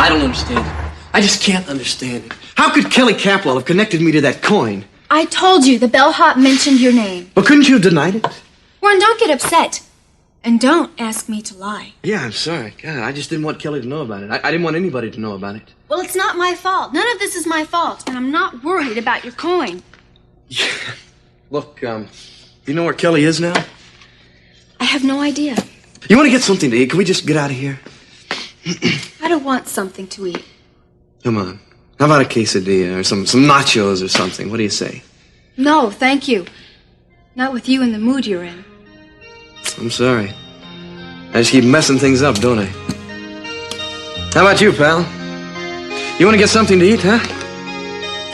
I don't understand it. I just can't understand it. How could Kelly Capwell have connected me to that coin? I told you the bellhop mentioned your name. But couldn't you have denied it? Warren, don't get upset. And don't ask me to lie. Yeah, I'm sorry. God, I just didn't want Kelly to know about it. I didn't want anybody to know about it. Well, it's not my fault. None of this is my fault. And I'm not worried about your coin. Yeah. Look, you know where Kelly is now? I have no idea. You want to get something to eat? Can we just get out of here? I don't want something to eat. Come on. How about a quesadilla or some nachos or something? What do you say? No, thank you. Not with you in the mood you're in. I'm sorry. I just keep messing things up, don't I? How about you, pal? You want to get something to eat, huh?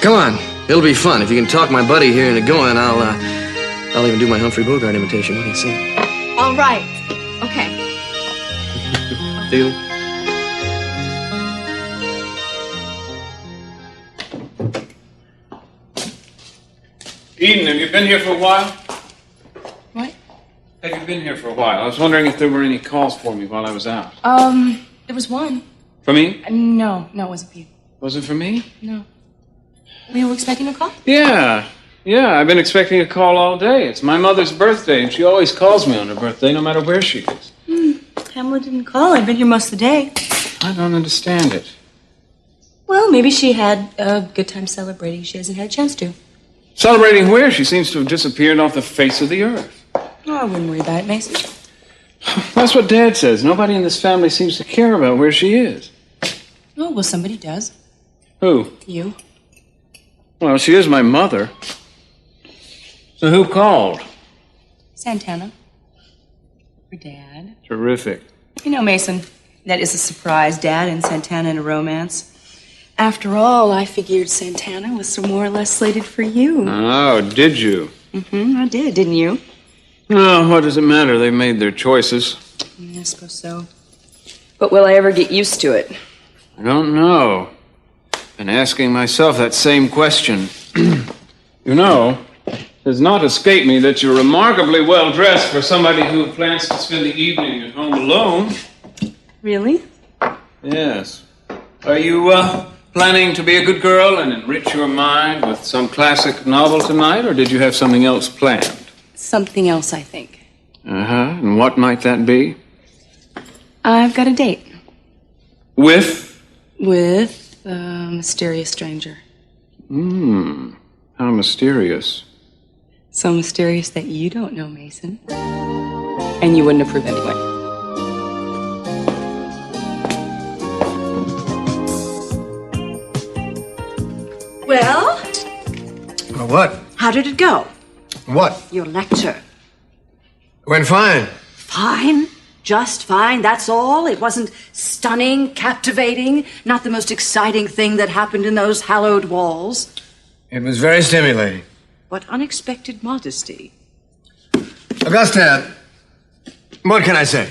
Come on. It'll be fun. If you can talk my buddy here into going, I'll even do my Humphrey Bogart imitation. What do you say? All right. Okay. Deal? Eden, have you been here for a while? What? Have you been here for a while? I was wondering if there were any calls for me while I was out. There was one. For me? No, it wasn't for you. Was it for me? No. Were you expecting a call? Yeah, I've been expecting a call all day. It's my mother's birthday, and she always calls me on her birthday, no matter where she is. Pamela didn't call. I've been here most of the day. I don't understand it. Well, maybe she had a good time celebrating. She hasn't had a chance to. Celebrating where? She seems to have disappeared off the face of the earth. Oh, I wouldn't worry about it, Mason. That's what Dad says. Nobody in this family seems to care about where she is. Oh, well, somebody does. Who? You. Well, she is my mother. So who called? Santana. For Dad. Terrific. You know, Mason, that is a surprise. Dad and Santana in a romance. After all, I figured Santana was more or less slated for you. Oh, did you? I did, didn't you? Oh, what does it matter? They made their choices. I suppose so. But will I ever get used to it? I don't know. Been asking myself that same question. You know, it has not escaped me that you're remarkably well dressed for somebody who plans to spend the evening at home alone. Really? Yes. Are you, planning to be a good girl and enrich your mind with some classic novel tonight, or did you have something else planned? Something else, I think. Uh-huh. And what might that be? I've got a date. With? With a mysterious stranger. How mysterious. So mysterious that you don't know, Mason. And you wouldn't approve anyway. Well? Well, what? How did it go? What? Your lecture. Went fine. Fine. Just fine, that's all. It wasn't stunning, captivating, not the most exciting thing that happened in those hallowed walls. It was very stimulating. What unexpected modesty. Augusta, what can I say?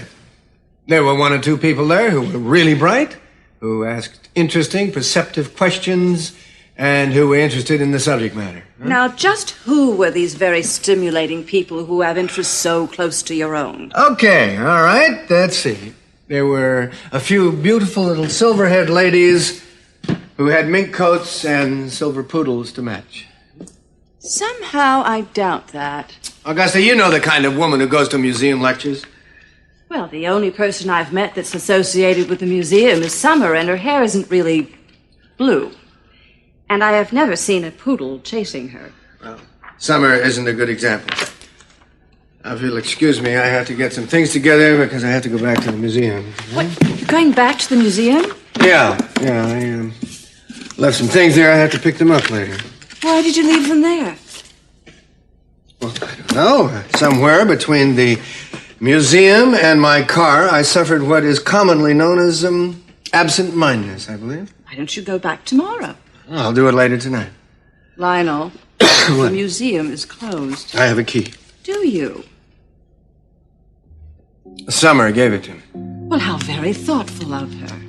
There were one or two people there who were really bright, who asked interesting, perceptive questions, and who were interested in the subject matter. Now, just who were these very stimulating people who have interests so close to your own? Okay, all right, let's see. There were a few beautiful little silver-haired ladies who had mink coats and silver poodles to match. Somehow I doubt that. Augusta, you know the kind of woman who goes to museum lectures. Well, the only person I've met that's associated with the museum is Summer, and her hair isn't really blue. And I have never seen a poodle chasing her. Well, Summer isn't a good example. Now, if you'll excuse me, I have to get some things together because I have to go back to the museum. What? You're going back to the museum? Yeah, I left some things there. I have to pick them up later. Why did you leave them there? Well, I don't know. Somewhere between the museum and my car, I suffered what is commonly known as absent-mindedness, I believe. Why don't you go back tomorrow? I'll do it later tonight. Lionel, the museum is closed. I have a key. Do you? Summer gave it to me. Well, how very thoughtful of her.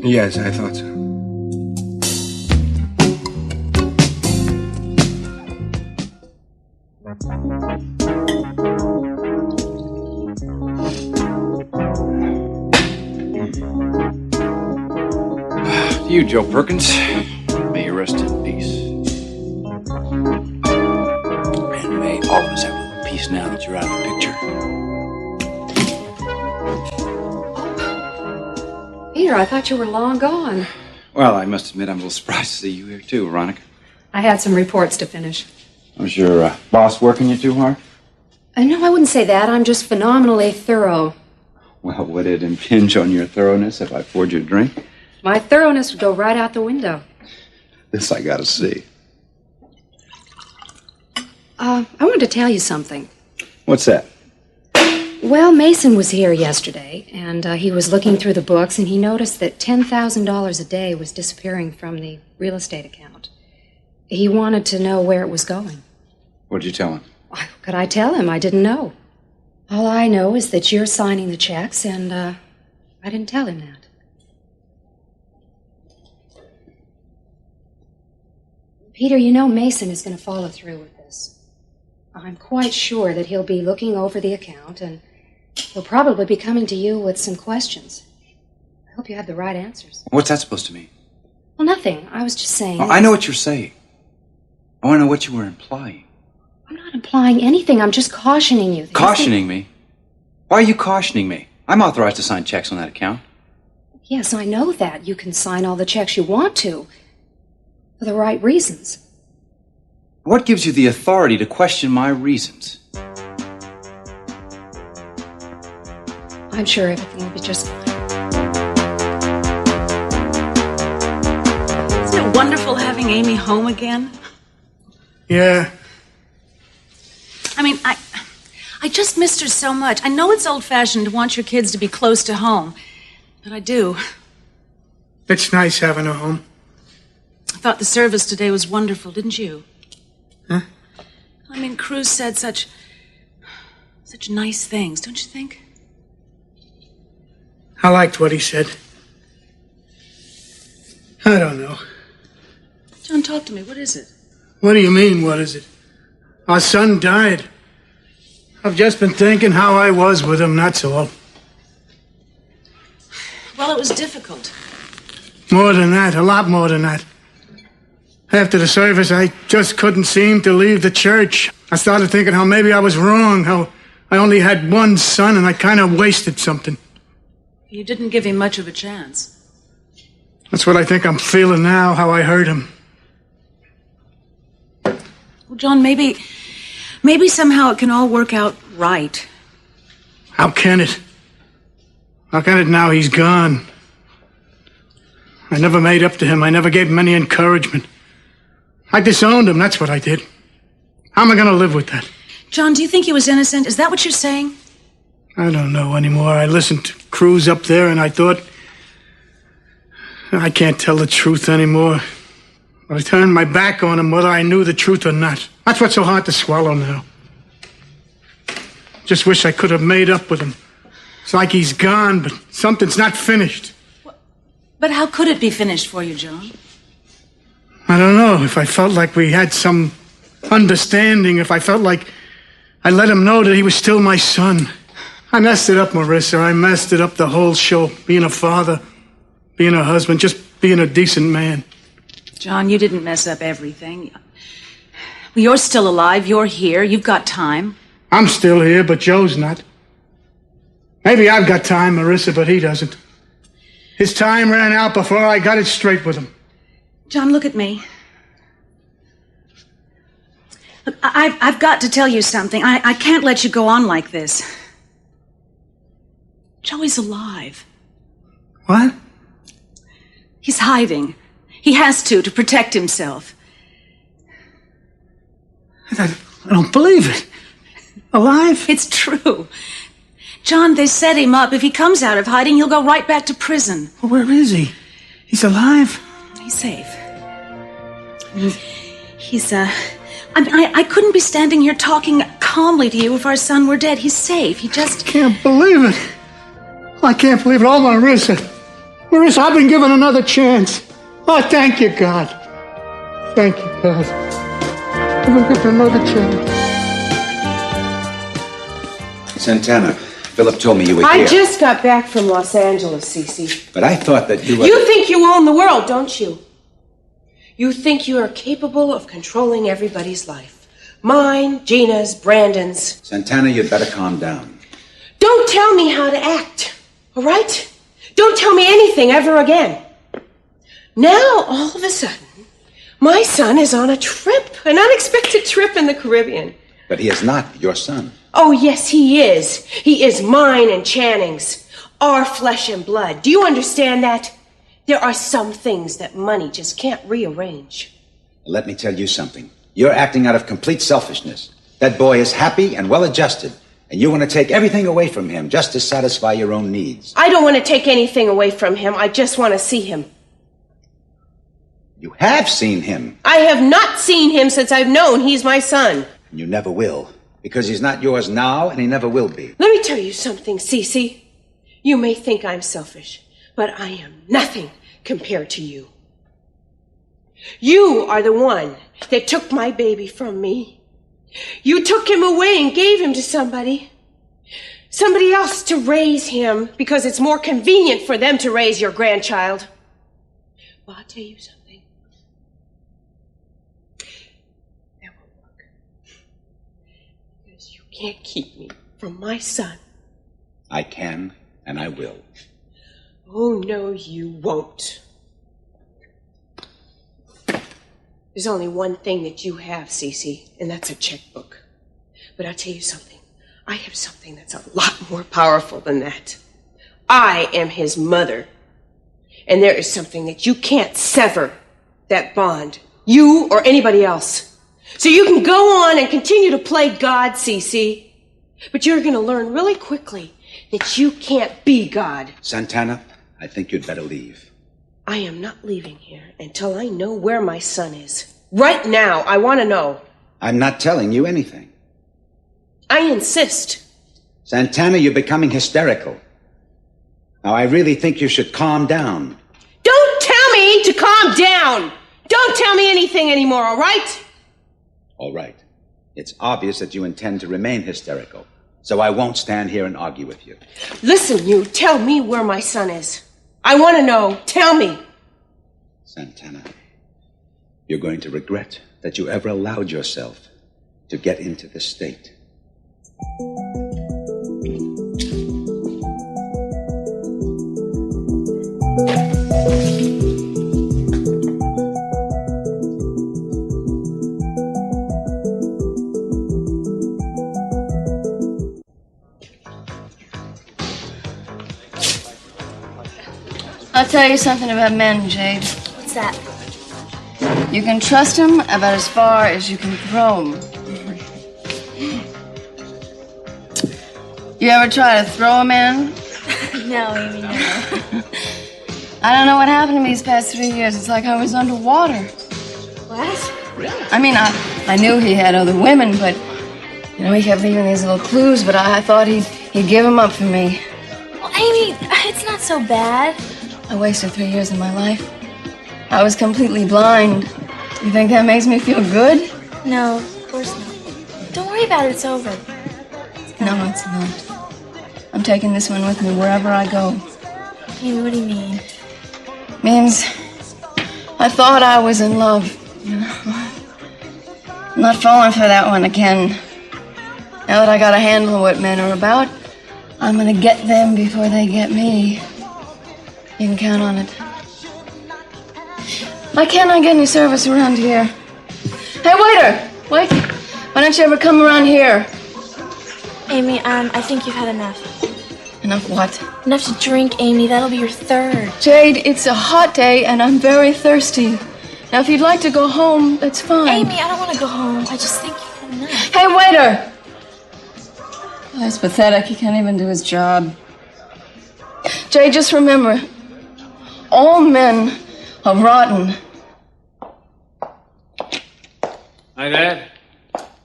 Yes, I thought so. to you, Joe Perkins. May you rest in peace. And may all of us have a little peace now that you're out of the picture. Peter, I thought you were long gone. Well, I must admit I'm a little surprised to see you here, too, Veronica. I had some reports to finish. Was your boss working you too hard? No, I wouldn't say that. I'm just phenomenally thorough. Well, would it impinge on your thoroughness if I poured you a drink? My thoroughness would go right out the window. This I gotta see. I wanted to tell you something. What's that? Well, Mason was here yesterday, and he was looking through the books, and he noticed that $10,000 a day was disappearing from the real estate account. He wanted to know where it was going. What'd you tell him? Could I tell him? I didn't know. All I know is that you're signing the checks, and I didn't tell him that. Peter, you know Mason is going to follow through with this. I'm quite sure that he'll be looking over the account, and he'll probably be coming to you with some questions. I hope you have the right answers. What's that supposed to mean? Well, nothing. I was just saying... Oh, I know what you're saying. I want to know what you were implying. I'm not implying anything. I'm just cautioning you. Cautioning me? Why are you cautioning me? I'm authorized to sign checks on that account. Yes, I know that. You can sign all the checks you want to. For the right reasons. What gives you the authority to question my reasons? I'm sure everything will be just fine. Isn't it wonderful having Amy home again? Yeah. I mean, I just missed her so much. I know it's old-fashioned to want your kids to be close to home, but I do. It's nice having her home. I thought the service today was wonderful, didn't you? Huh? I mean, Cruz said such nice things, don't you think? I liked what he said. I don't know. John, talk to me. What is it? What do you mean, what is it? Our son died. I've just been thinking how I was with him, that's all. Well, it was difficult. More than that, a lot more than that. After the service, I just couldn't seem to leave the church. I started thinking how maybe I was wrong, how I only had one son and I kind of wasted something. You didn't give him much of a chance. That's what I think I'm feeling now, how I hurt him. Well, John, maybe somehow it can all work out right. How can it? How can it now he's gone? I never made up to him. I never gave him any encouragement. I disowned him, that's what I did. How am I going to live with that? John, do you think he was innocent? Is that what you're saying? I don't know anymore. I listened to Cruz up there and I thought, I can't tell the truth anymore. I turned my back on him whether I knew the truth or not. That's what's so hard to swallow now. Just wish I could have made up with him. It's like he's gone, but something's not finished. But how could it be finished for you, John? I don't know. If I felt like we had some understanding, if I felt like I let him know that he was still my son. I messed it up, Marissa. I messed it up the whole show. Being a father, being a husband, just being a decent man. John, you didn't mess up everything. Well, you're still alive. You're here. You've got time. I'm still here, but Joe's not. Maybe I've got time, Marissa, but he doesn't. His time ran out before I got it straight with him. John, look at me. Look, I've got to tell you something. I can't let you go on like this. Joey's alive. What? He's hiding. He has to protect himself. I don't believe it. Alive? It's true. John, they set him up. If he comes out of hiding, he'll go right back to prison. Well, where is he? He's alive? He's safe. He's, I couldn't be standing here talking calmly to you if our son were dead. He's safe. He just... Can't believe it. I can't believe it. Oh, Marissa. Marissa, I've been given another chance. Oh, thank you, God. Thank you, God. I've been given another chance. Santana, Philip told me you were I here. just got back from Los Angeles, Cece. But I thought that you were... You think you own the world, don't you? You think you are capable of controlling everybody's life. Mine, Gina's, Brandon's. Santana, you'd better calm down. Don't tell me how to act, all right? Don't tell me anything ever again. Now, all of a sudden, my son is on a trip, an unexpected trip in the Caribbean. But he is not your son. Oh, yes, he is. He is mine and Channing's. Our flesh and blood. Do you understand that? There are some things that money just can't rearrange. Let me tell you something. You're acting out of complete selfishness. That boy is happy and well-adjusted, and you want to take everything away from him just to satisfy your own needs. I don't want to take anything away from him. I just want to see him. You have seen him. I have not seen him since I've known he's my son. And you never will, because he's not yours now, and he never will be. Let me tell you something, Cece. You may think I'm selfish, but I am nothing compared to you. You are the one that took my baby from me. You took him away and gave him to somebody else to raise him because it's more convenient for them to raise your grandchild. Well, I'll tell you something. That won't work. Because you can't keep me from my son. I can, and I will. Oh, no, you won't. There's only one thing that you have, Cece, and that's a checkbook. But I'll tell you something. I have something that's a lot more powerful than that. I am his mother. And there is something that you can't sever, that bond. You or anybody else. So you can go on and continue to play God, Cece. But you're going to learn really quickly that you can't be God. Santana, I think you'd better leave. I am not leaving here until I know where my son is. Right now, I want to know. I'm not telling you anything. I insist. Santana, you're becoming hysterical. Now, I really think you should calm down. Don't tell me to calm down. Don't tell me anything anymore, all right? All right. It's obvious that you intend to remain hysterical, so I won't stand here and argue with you. Listen, you, tell me where my son is. I want to know. Tell me. Santana, you're going to regret that you ever allowed yourself to get into this state. I'll tell you something about men, Jade. What's that? You can trust them about as far as you can throw them. You ever try to throw a man? No, Amy, no. I don't know what happened to me these past 3 years. It's like I was underwater. What? I mean, I knew he had other women, but, you know, he kept leaving these little clues, but I thought he'd give them up for me. Well, Amy, it's not so bad. I wasted 3 years of my life. I was completely blind. You think that makes me feel good? No, of course not. Don't worry about it, it's over. No, it's not. I'm taking this one with me wherever I go. Amy, what do you mean? Means I thought I was in love, you know. I'm not falling for that one again. Now that I got a handle on what men are about, I'm gonna get them before they get me. You can count on it. Why can't I get any service around here? Hey, waiter! Wait. Why don't you ever come around here? Amy, I think you've had enough. Enough what? Enough to drink, Amy. That'll be your third. Jade, it's a hot day and I'm very thirsty. Now, if you'd like to go home, that's fine. Amy, I don't want to go home. I just think you've had enough. Hey, waiter! Oh, that's pathetic. He can't even do his job. Jade, just remember, all men are rotten. Hi, Dad.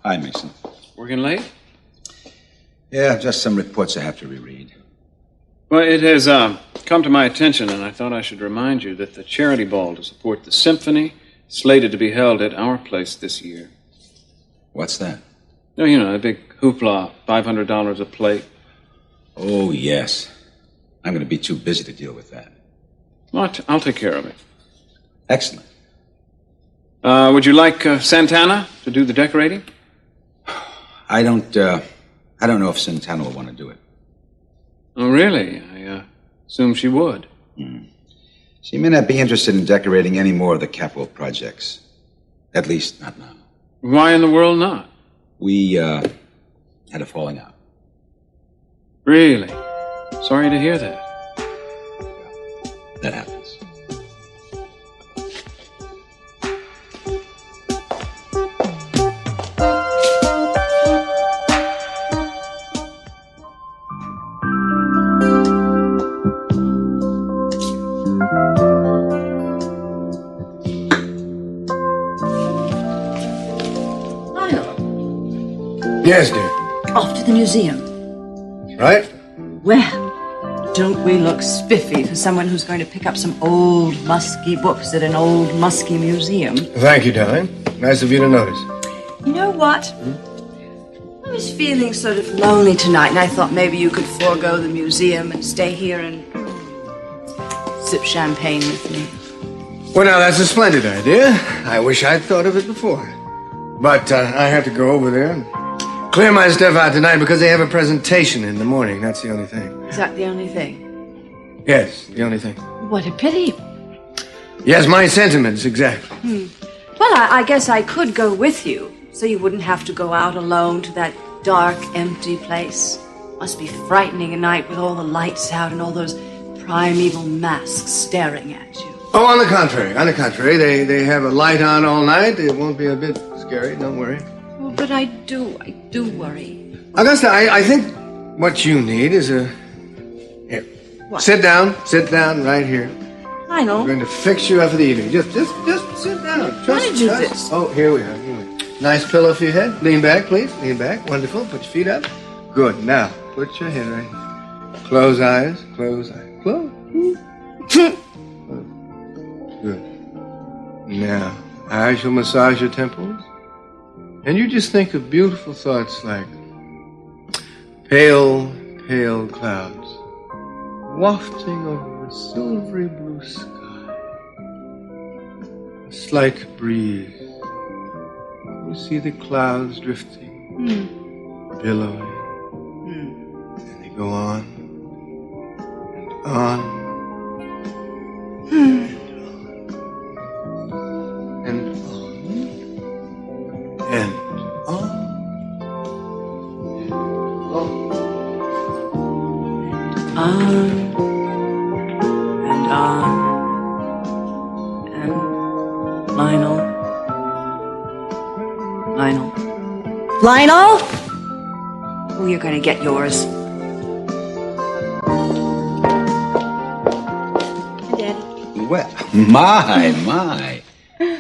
Hi, Mason. Working late? Yeah, just some reports I have to reread. Well, it has come to my attention, and I thought I should remind you that the charity ball to support the symphony is slated to be held at our place this year. What's that? Oh, you know, a big hoopla, $500 a plate. Oh, yes. I'm going to be too busy to deal with that. What? I'll take care of it. Excellent. Would you like Santana to do the decorating? I don't know if Santana will want to do it. Oh, really? I assume she would. She may not be interested in decorating any more of the Capo projects. At least, not now. Why in the world not? We, had a falling out. Really? Sorry to hear that. That happens. Yes, dear. Off to the museum. Right? Well, don't we look spiffy for someone who's going to pick up some old, musky books at an old, musky museum? Thank you, darling. Nice of you to notice. You know what? I was feeling sort of lonely tonight, and I thought maybe you could forego the museum and stay here and sip champagne with me. Well, now, that's a splendid idea. I wish I'd thought of it before. But I have to go over there and clear my stuff out tonight because they have a presentation in the morning. That's the only thing. Is that the only thing? Yes, the only thing. What a pity. Yes, my sentiments, exactly. Well, I guess I could go with you, so you wouldn't have to go out alone to that dark, empty place. Must be frightening at night with all the lights out and all those primeval masks staring at you. Oh, on the contrary. They have a light on all night. It won't be a bit scary, don't worry. Oh, but I do worry. Augusta, I think what you need is a... Here. What? Sit down right here. I know. I'm going to fix you up for the evening. Just sit down. Why did you do this? Oh, here we are. Nice pillow for your head. Lean back, please. Lean back. Wonderful. Put your feet up. Good. Now, put your head right here. Close eyes. Close. Good. Now, I shall massage your temples. And you just think of beautiful thoughts like pale, pale clouds wafting over a silvery blue sky. A slight breeze. You see the clouds drifting, billowing. And they go on and on. And on. And on. And on. And Lionel. Oh, you're gonna get yours. Daddy. Well, my.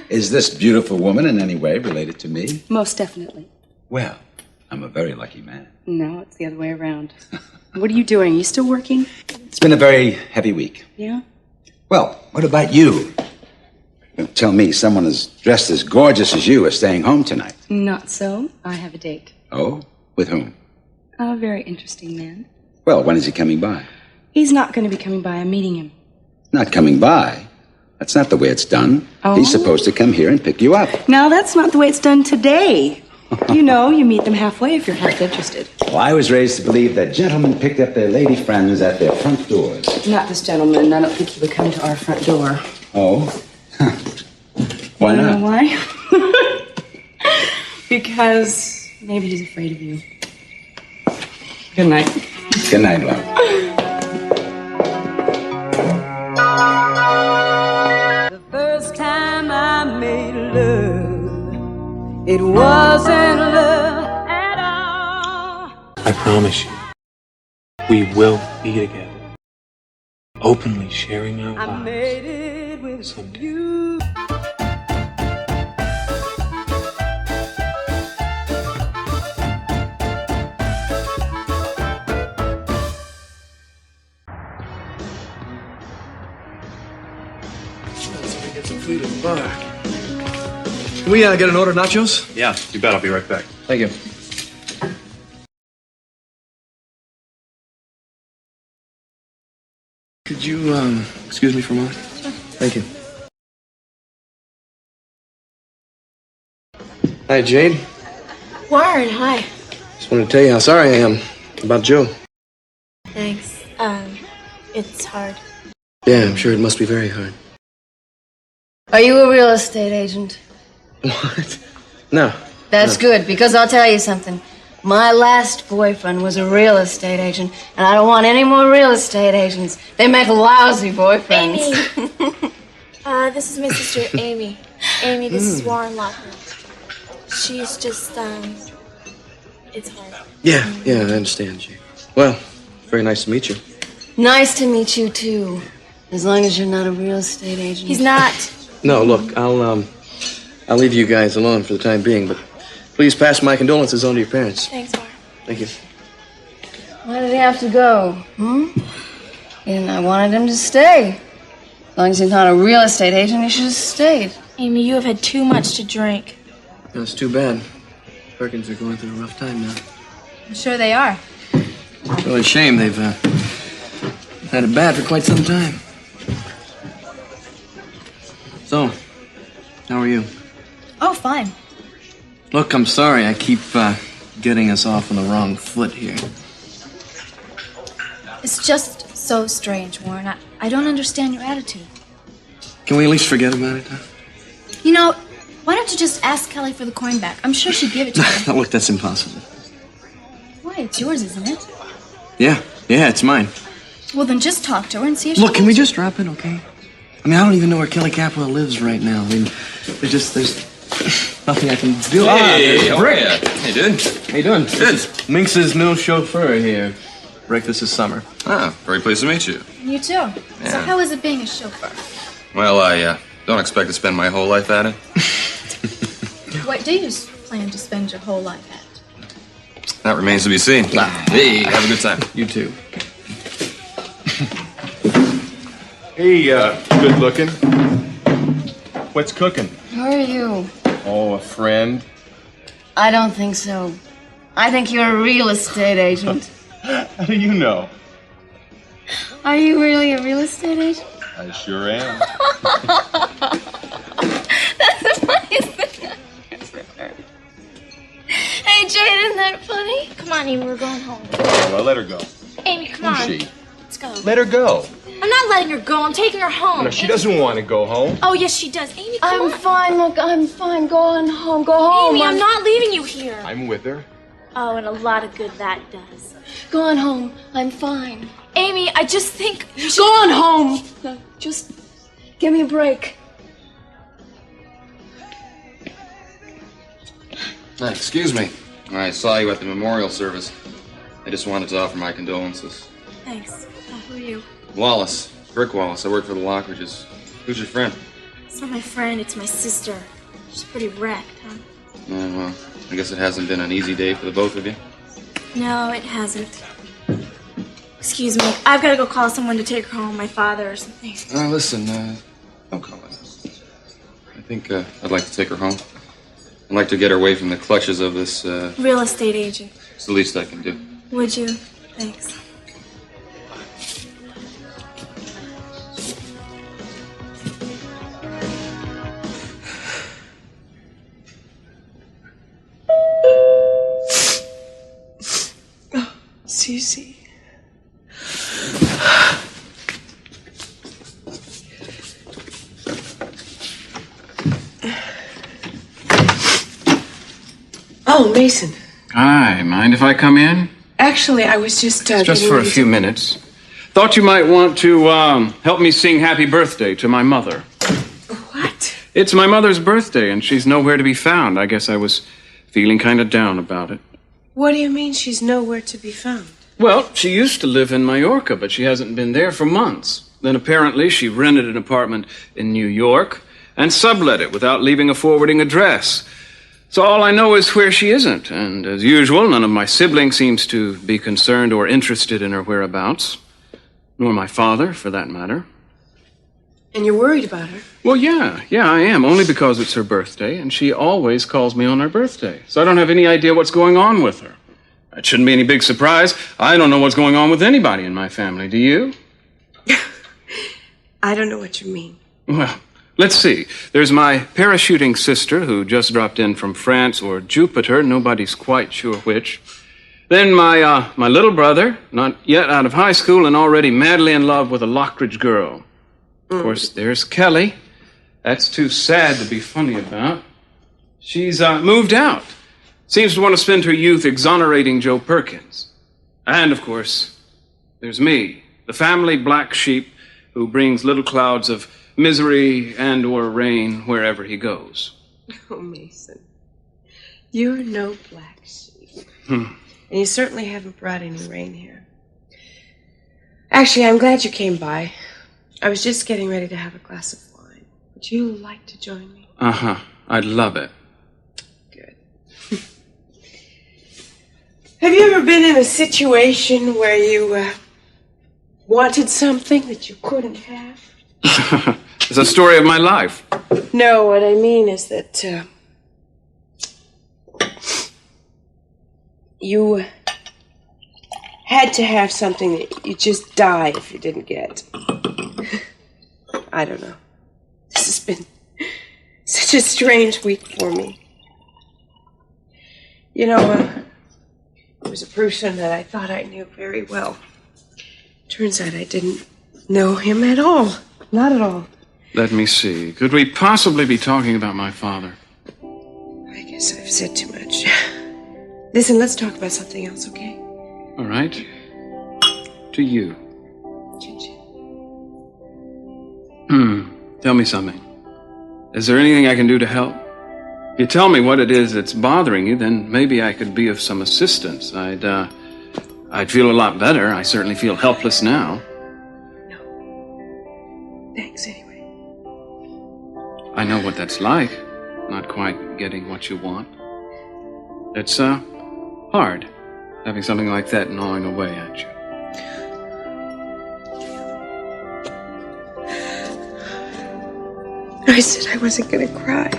Is this beautiful woman in any way related to me? Most definitely. Well, I'm a very lucky man. No, it's the other way around. What are you doing? Are you still working? It's been a very heavy week. Yeah? Well, what about you? Don't tell me someone as dressed as gorgeous as you is staying home tonight. Not so. I have a date. Oh? With whom? A very interesting man. Well, when is he coming by? He's not going to be coming by. I'm meeting him. Not coming by? That's not the way it's done. Oh. He's supposed to come here and pick you up. Now, that's not the way it's done today. You know, you meet them halfway if you're half interested. Well, I was raised to believe that gentlemen picked up their lady friends at their front doors. Not this gentleman. I don't think he would come to our front door. Oh? Why You not? know why? Because maybe he's afraid of you. Good night. Good night, love. The first time I made love, it wasn't love at all. I promise you, we will be together, openly sharing our I lives. made it with someday. you. Get some food at the bar. Can we get an order of nachos? Yeah, you bet. I'll be right back. Thank you. Could you, excuse me for a moment? Sure. Thank you. Hi, Jade. Warren, hi. Just wanted to tell you how sorry I am about Joe. Thanks. It's hard. Yeah, I'm sure it must be very hard. Are you a real estate agent? What? No. That's No. good, because I'll tell you something. My last boyfriend was a real estate agent, and I don't want any more real estate agents. They make lousy boyfriends. Amy. This is my sister, Amy. Amy, this is Warren Locker. She's just, it's hard. Yeah, I understand, Jade. Well, very nice to meet you. Nice to meet you, too. As long as you're not a real estate agent. He's not. No, look, I'll leave you guys alone for the time being, but please pass my condolences on to your parents. Thanks, Warren. Thank you. Why did he have to go? And I wanted him to stay. As long as he's not a real estate agent, he should have stayed. Amy, you have had too much to drink. That's too bad. Perkins are going through a rough time now. I'm sure they are. It's really a shame. They've had it bad for quite some time. So, how are you? Oh, fine. Look, I'm sorry. I keep getting us off on the wrong foot here. It's just so strange, Warren. I don't understand your attitude. Can we at least forget about it, huh? You know, why don't you just ask Kelly for the coin back? I'm sure she'd give it to you. Look, that's impossible. Why, it's yours, isn't it? Yeah, it's mine. Well, then just talk to her and see if she Look, can we gives just drop it, okay? I mean, I don't even know where Kelly Capwell lives right now. I mean, there's nothing I can do. Hey, There's how are Brick. ya? How you doing? How you doing? Good. Minx's new chauffeur here. Rick, this is Summer. Ah, very pleased to meet you. You too. So how is it being a chauffeur? Well, I don't expect to spend my whole life at it. What do you plan to spend your whole life at? That remains to be seen. Hey, have a good time. You too. Hey, good looking. What's cooking? Who are you? Oh, a friend. I don't think so. I think you're a real estate agent. How do you know? Are you really a real estate agent? I sure am. That's the funniest thing I've ever heard. Hey, Jade, isn't that funny? Come on, Amy, we're going home. Oh, well, let her go. Amy, come Who's on. she? Let's go. Let her go. I'm not letting her go. I'm taking her home. No, she doesn't want to go home. Oh, yes, she does. Amy, come on. I'm fine, look, I'm fine. Go on home, go home. Amy, I'm not leaving you here. I'm with her. Oh, and a lot of good that does. Go on home. I'm fine. Amy, I just think you should... Go on home. No, just give me a break. Excuse me. I saw you at the memorial service. I just wanted to offer my condolences. Thanks. Who are you? Wallace. Rick Wallace. I work for the Lockridges. Who's your friend? It's not my friend, it's my sister. She's pretty wrecked, huh? Well, I guess it hasn't been an easy day for the both of you. No, it hasn't. Excuse me. I've got to go call someone to take her home, my father or something. Listen, don't call it. I think I'd like to take her home. I'd like to get her away from the clutches of this, Real estate agent. It's the least I can do. Would you? Thanks. Cece. Oh, Mason. Hi, mind if I come in? Actually, I was just... Just for a few minutes. Thought you might want to help me sing happy birthday to my mother. What? It's my mother's birthday, and she's nowhere to be found. I guess I was feeling kind of down about it. What do you mean she's nowhere to be found? Well, she used to live in Mallorca, but she hasn't been there for months. Then apparently she rented an apartment in New York and sublet it without leaving a forwarding address. So all I know is where she isn't, and as usual, none of my siblings seems to be concerned or interested in her whereabouts. Nor my father, for that matter. And you're worried about her? Well, yeah, I am, only because it's her birthday, and she always calls me on her birthday. So I don't have any idea what's going on with her. It shouldn't be any big surprise. I don't know what's going on with anybody in my family. Do you? I don't know what you mean. Well, let's see. There's my parachuting sister who just dropped in from France or Jupiter. Nobody's quite sure which. Then my little brother, not yet out of high school and already madly in love with a Lockridge girl. Of course, there's Kelly. That's too sad to be funny about. She's moved out. Seems to want to spend her youth exonerating Joe Perkins. And, of course, there's me, the family black sheep who brings little clouds of misery and or rain wherever he goes. Oh, Mason, you're no black sheep. And you certainly haven't brought any rain here. Actually, I'm glad you came by. I was just getting ready to have a glass of wine. Would you like to join me? Uh-huh. I'd love it. Good. Have you ever been in a situation where you wanted something that you couldn't have? It's a story of my life. No, what I mean is that you had to have something that you just die if you didn't get. I don't know. This has been such a strange week for me. You know, there was a person that I thought I knew very well. Turns out I didn't know him at all. Not at all. Let me see. Could we possibly be talking about my father? I guess I've said too much. Listen, let's talk about something else, okay? All right. To you. Tell me something. Is there anything I can do to help? If you tell me what it is that's bothering you, then maybe I could be of some assistance. I'd feel a lot better. I certainly feel helpless now. Thanks, anyway. I know what that's like, not quite getting what you want. It's, hard, having something like that gnawing away at you. I said I wasn't gonna cry.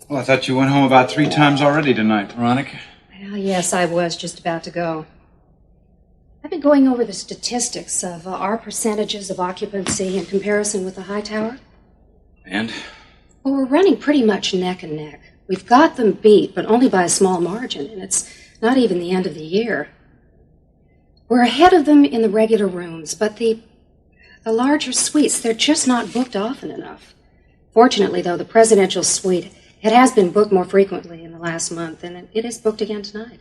Well, I thought you went home about 3 times already tonight, Veronica. Well, yes, I was just about to go. I've been going over the statistics of our percentages of occupancy in comparison with the high tower. And? Well, we're running pretty much neck and neck. We've got them beat, but only by a small margin, and it's not even the end of the year. We're ahead of them in the regular rooms, but the larger suites, they're just not booked often enough. Fortunately, though, the presidential suite, it has been booked more frequently in the last month, and it is booked again tonight.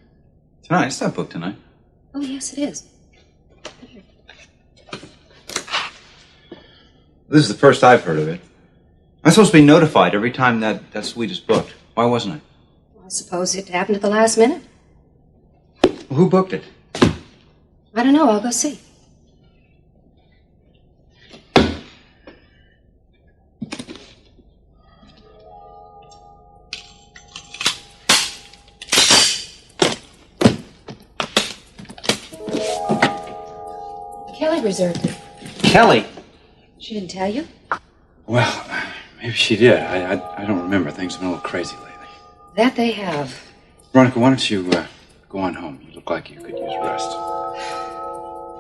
Tonight? It's not booked tonight. Oh, yes, it is. This is the first I've heard of it. I'm supposed to be notified every time that suite is booked. Why wasn't I? Well, I suppose it happened at the last minute. Well, who booked it? I don't know. I'll go see. Kelly reserved it. Kelly? She didn't tell you? Well, maybe she did. I don't remember. Things have been a little crazy lately. That they have. Veronica, why don't you go on home? You look like you could use rest.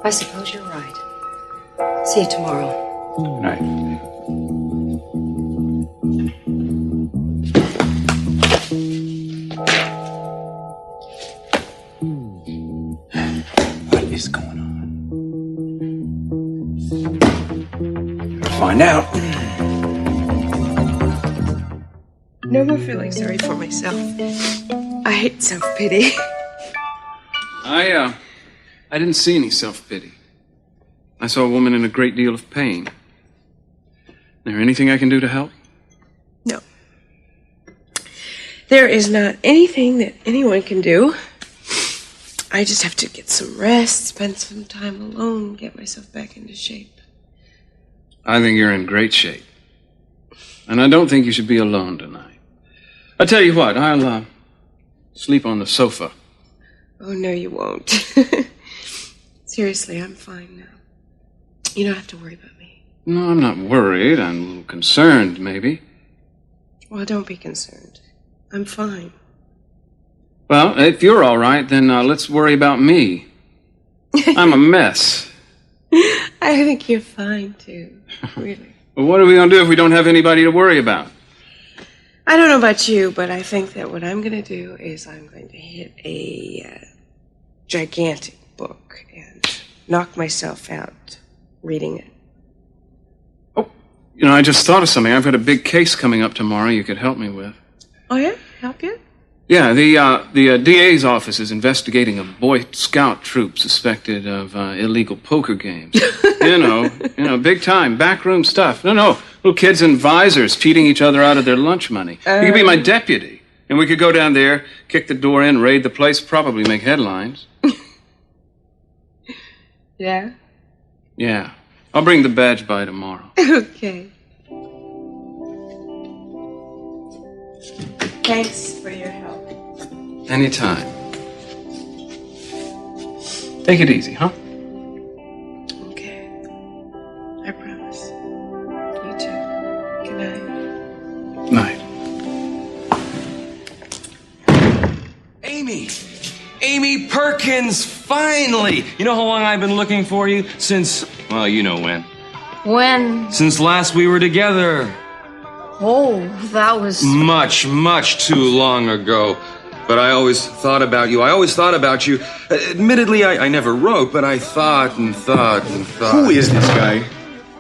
I suppose you're right. See you tomorrow. Good night. What is going on? Find out. No more feeling sorry for myself. I hate self-pity. I didn't see any self-pity. I saw a woman in a great deal of pain. Is there anything I can do to help? No. There is not anything that anyone can do. I just have to get some rest, spend some time alone, get myself back into shape. I think you're in great shape. And I don't think you should be alone tonight. I tell you what, I'll sleep on the sofa. Oh, no, you won't. Seriously, I'm fine now. You don't have to worry about me. No, I'm not worried. I'm a little concerned, maybe. Well, don't be concerned. I'm fine. Well, if you're all right, then let's worry about me. I'm a mess. I think you're fine, too. Really. Well, what are we going to do if we don't have anybody to worry about? I don't know about you, but I think that what I'm going to do is I'm going to hit a gigantic book and knock myself out reading it. You know, I just thought of something. I've got a big case coming up tomorrow you could help me with. Oh, yeah? Help you? Yeah, the DA's office is investigating a Boy Scout troop suspected of illegal poker games. you know, big time, backroom stuff. No, little kids in visors cheating each other out of their lunch money. You could be my deputy, and we could go down there, kick the door in, raid the place, probably make headlines. Yeah? Yeah. I'll bring the badge by tomorrow. Okay. Thanks for your help. Anytime. Take it easy, huh? Okay. I promise. You too. Good night. Night. Amy Perkins, finally! You know how long I've been looking for you? Since, well, you know when. When? Since last we were together. Oh, that was... Much too long ago. But I always thought about you. Admittedly, I never wrote, but I thought and thought. Who is this guy?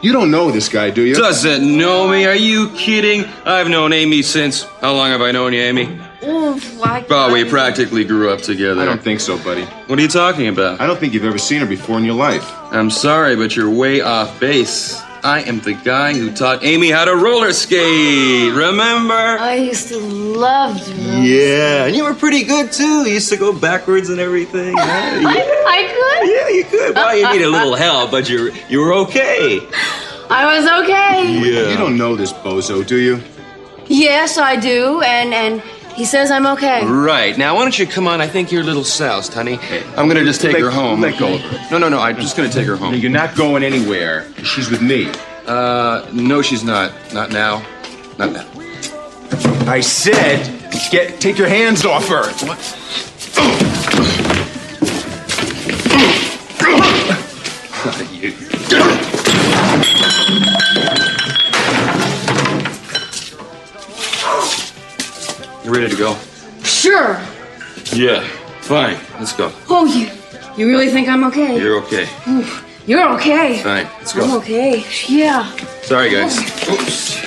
You don't know this guy, do you? Doesn't know me? Are you kidding? I've known Amy since... How long have I known you, Amy? Oh, we practically grew up together. I don't think so, buddy. What are you talking about? I don't think you've ever seen her before in your life. I'm sorry, but you're way off base. I am the guy who taught Amy how to roller skate. Remember? I used to love to. Yeah, and you were pretty good too. You used to go backwards and everything. I could? Yeah, you could. Well, you need a little help, but you were okay. I was okay. Yeah. You don't know this bozo, do you? Yes, I do, and he says I'm okay. Right. Now, why don't you come on? I think you're a little soused, honey. I'm going to just take her home. Let go of her. No, I'm just going to take her home. You're not going anywhere. She's with me. No, she's not. Not now. Not now. I said, take your hands off her. You ready to go? Sure. Yeah. Fine. Let's go. Oh, you really think I'm okay? You're okay. You're okay. Fine. Let's go. I'm okay. Yeah. Sorry, guys. Oops.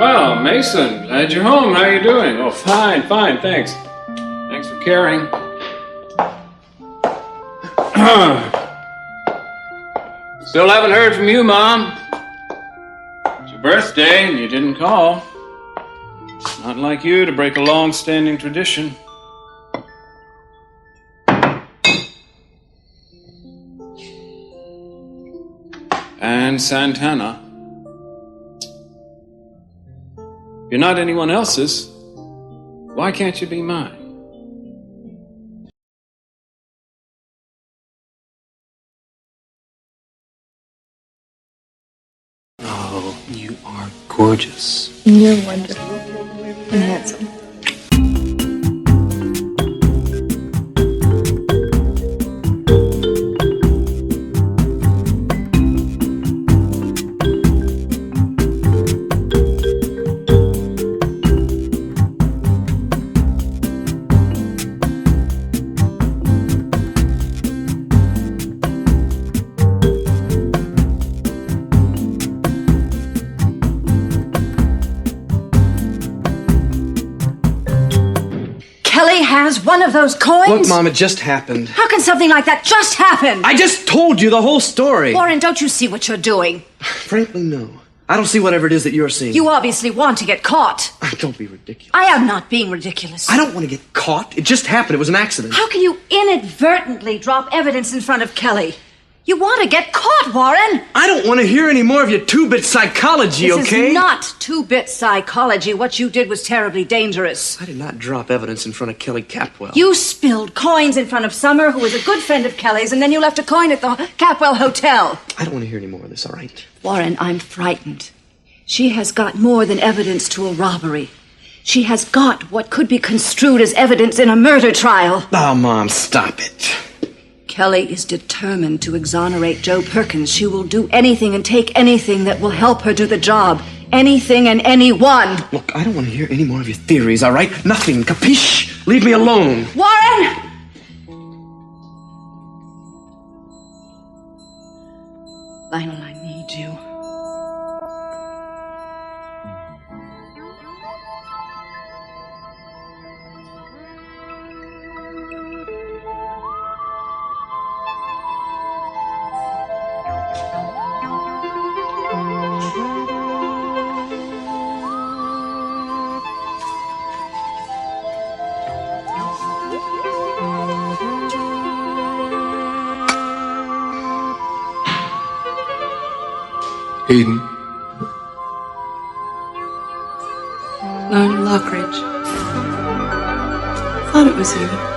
Well, Mason, glad you're home. How are you doing? Oh, fine, thanks. Thanks for caring. Still haven't heard from you, Mom. It's your birthday and you didn't call. Not like you to break a long-standing tradition. And Santana. You're not anyone else's. Why can't you be mine? Oh, you are gorgeous. You're wonderful and handsome. really has one of those coins? Look, Mom, it just happened. How can something like that just happen? I just told you the whole story. Warren, don't you see what you're doing? Frankly, no. I don't see whatever it is that you're seeing. You obviously want to get caught. Don't be ridiculous. I am not being ridiculous. I don't want to get caught. It just happened. It was an accident. How can you inadvertently drop evidence in front of Kelly? You want to get caught, Warren. I don't want to hear any more of your two-bit psychology, This okay? is not two-bit psychology. What you did was terribly dangerous. I did not drop evidence in front of Kelly Capwell. You spilled coins in front of Summer, who was a good friend of Kelly's, and then you left a coin at the Capwell Hotel. I don't want to hear any more of this, all right? Warren, I'm frightened. She has got more than evidence to a robbery. She has got what could be construed as evidence in a murder trial. Oh, Mom, stop it. Kelly is determined to exonerate Joe Perkins. She will do anything and take anything that will help her do the job. Anything and anyone. Look, I don't want to hear any more of your theories, all right? Nothing, capiche? Leave me alone. Warren! Lionel, I need you. Eden. Lionel Lockridge. Thought it was you.